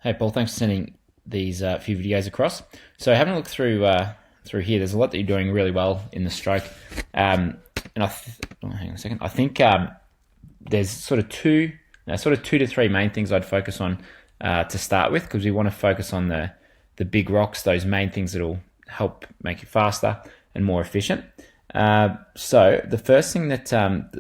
Hey Paul, thanks for sending these few videos across. So having a look through here, there's a lot that you're doing really well in the stroke. Hang on a second. I think there's sort of two to three main things I'd focus on to start with, because we want to focus on the big rocks, those main things that'll help make you faster and more efficient. So the first thing that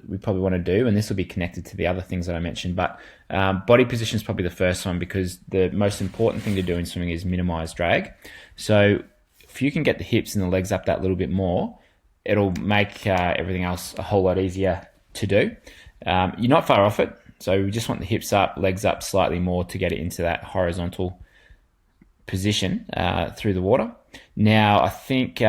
we probably want to do, and this will be connected to the other things that I mentioned, but body position is probably the first one, because the most important thing to do in swimming is minimize drag. So if you can get the hips and the legs up that little bit more, it'll make everything else a whole lot easier to do. You're not far off it, so we just want the hips up, legs up slightly more to get it into that horizontal position through the water. Now I think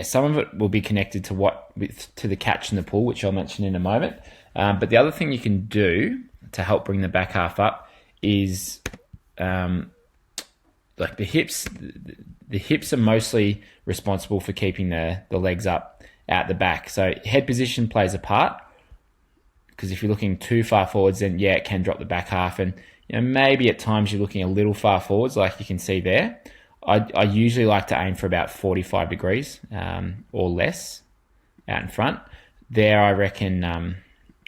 some of it will be connected to the catch in the pool, which I'll mention in a moment. But the other thing you can do to help bring the back half up is like the hips. The hips are mostly responsible for keeping the legs up out the back. So head position plays a part, because if you're looking too far forwards, then it can drop the back half, and maybe at times you're looking a little far forwards, like you can see there. I usually like to aim for about 45 degrees or less out in front. There, I reckon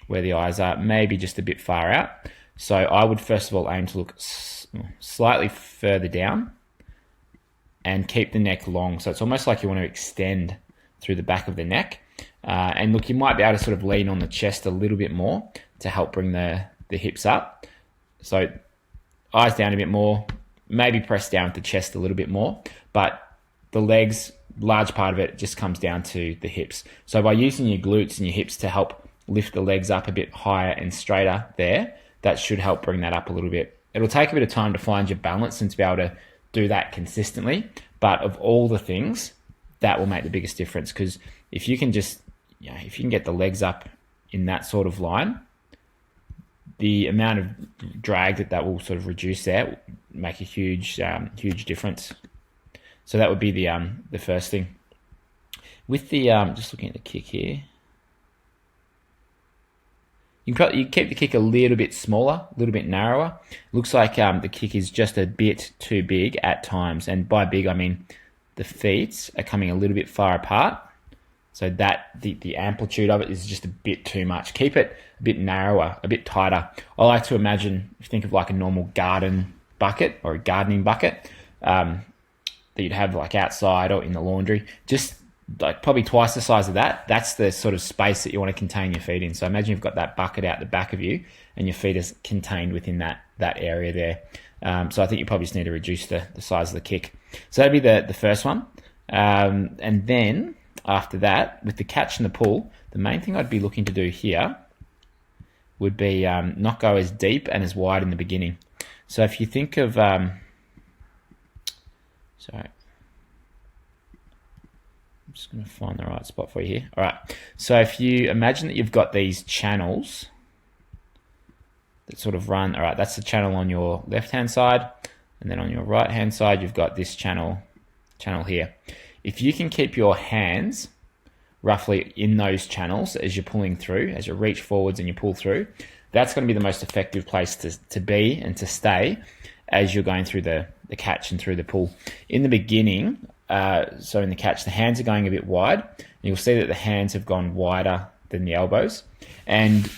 where the eyes are, maybe just a bit far out. So I would first of all aim to look slightly further down and keep the neck long. So it's almost like you want to extend through the back of the neck. And look, you might be able to sort of lean on the chest a little bit more to help bring the hips up. So eyes down a bit more, maybe press down with the chest a little bit more, but the legs, large part of it just comes down to the hips. So by using your glutes and your hips to help lift the legs up a bit higher and straighter there, that should help bring that up a little bit. It'll take a bit of time to find your balance and to be able to do that consistently, but of all the things, that will make the biggest difference, because if you can just, if you can get the legs up in that sort of line, the amount of drag that will sort of reduce there will make a huge difference. So that would be the first thing. With the just looking at the kick here, you keep the kick a little bit smaller, a little bit narrower. Looks like the kick is just a bit too big at times, and by big I mean the feet are coming a little bit far apart. So that the amplitude of it is just a bit too much. Keep it a bit narrower, a bit tighter. I like to imagine, think of like a normal garden bucket or a gardening bucket that you'd have like outside or in the laundry. Just like probably twice the size of that. That's the sort of space that you want to contain your feet in. So imagine you've got that bucket out the back of you and your feet is contained within that area there. So I think you probably just need to reduce the size of the kick. So that'd be the first one. And then after that, with the catch in the pool, the main thing I'd be looking to do here would be not go as deep and as wide in the beginning. So if you think of, sorry, I'm just going to find the right spot for you here. All right, so if you imagine that you've got these channels that sort of run, all right, that's the channel on your left-hand side, and then on your right-hand side, you've got this channel here. If you can keep your hands roughly in those channels as you're pulling through, as you reach forwards and you pull through, that's going to be the most effective place to be and to stay as you're going through the catch and through the pull. In the beginning, so in the catch, the hands are going a bit wide. And you'll see that the hands have gone wider than the elbows. And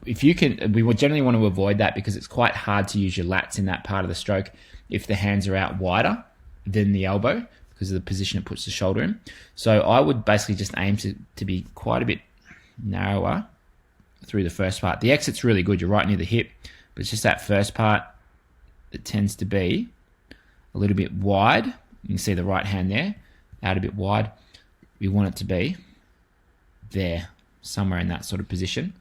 if you can, we would generally want to avoid that, because it's quite hard to use your lats in that part of the stroke if the hands are out wider than the elbow, because of the position it puts the shoulder in. So I would basically just aim to be quite a bit narrower through the first part. The exit's really good, you're right near the hip, but it's just that first part that tends to be a little bit wide. You can see the right hand there, out a bit wide. We want it to be there, somewhere in that sort of position.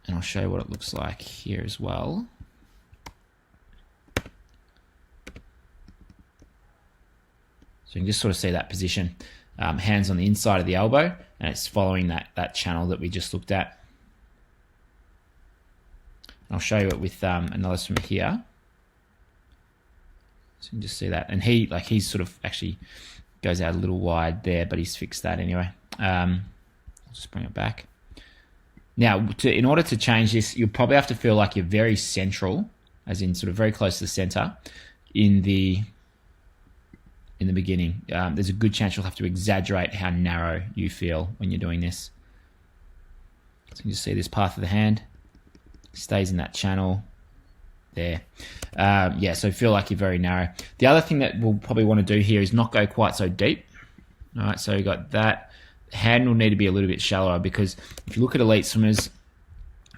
And I'll show you what it looks like here as well. So you can just sort of see that position, hands on the inside of the elbow, and it's following that channel that we just looked at. I'll show you it with another swimmer here. So you can just see that. And he's sort of actually goes out a little wide there, but he's fixed that anyway. I'll just bring it back. Now, in order to change this, you'll probably have to feel like you're very central, as in sort of very close to the center, in the beginning. There's a good chance you'll have to exaggerate how narrow you feel when you're doing this. So you can just see this path of the hand stays in that channel there. Yeah, so feel like you're very narrow. The other thing that we'll probably want to do here is not go quite so deep. All right, so you got that. Hand will need to be a little bit shallower, because if you look at elite swimmers,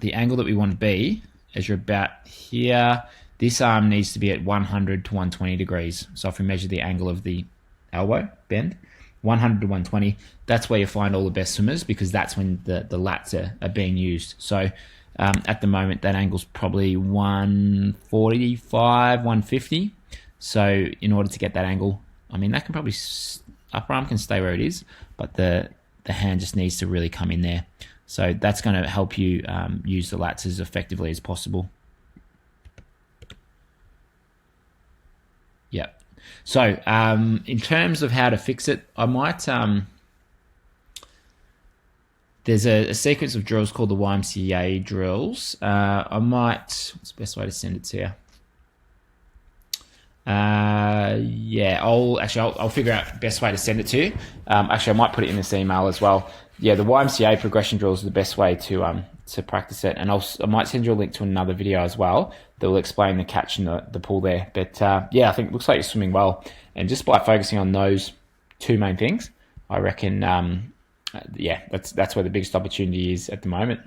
the angle that we want to be, as you're about here, this arm needs to be at 100 to 120 degrees. So if we measure the angle of the elbow bend, 100 to 120, that's where you find all the best swimmers, because that's when the lats are being used. So at the moment, that angle's probably 145, 150. So in order to get that angle, I mean, that can probably, upper arm can stay where it is, but the hand just needs to really come in there. So that's going to help you use the lats as effectively as possible. Yeah. So in terms of how to fix it, I might... there's a sequence of drills called the YMCA drills. I might... What's the best way to send it to you? Yeah, I'll figure out the best way to send it to you. Actually, I might put it in this email as well. Yeah, the YMCA progression drills are the best way to practice it, and I might send you a link to another video as well that will explain the catch and the pull there. But yeah, I think it looks like you're swimming well, and just by focusing on those two main things, I reckon, yeah, that's where the biggest opportunity is at the moment.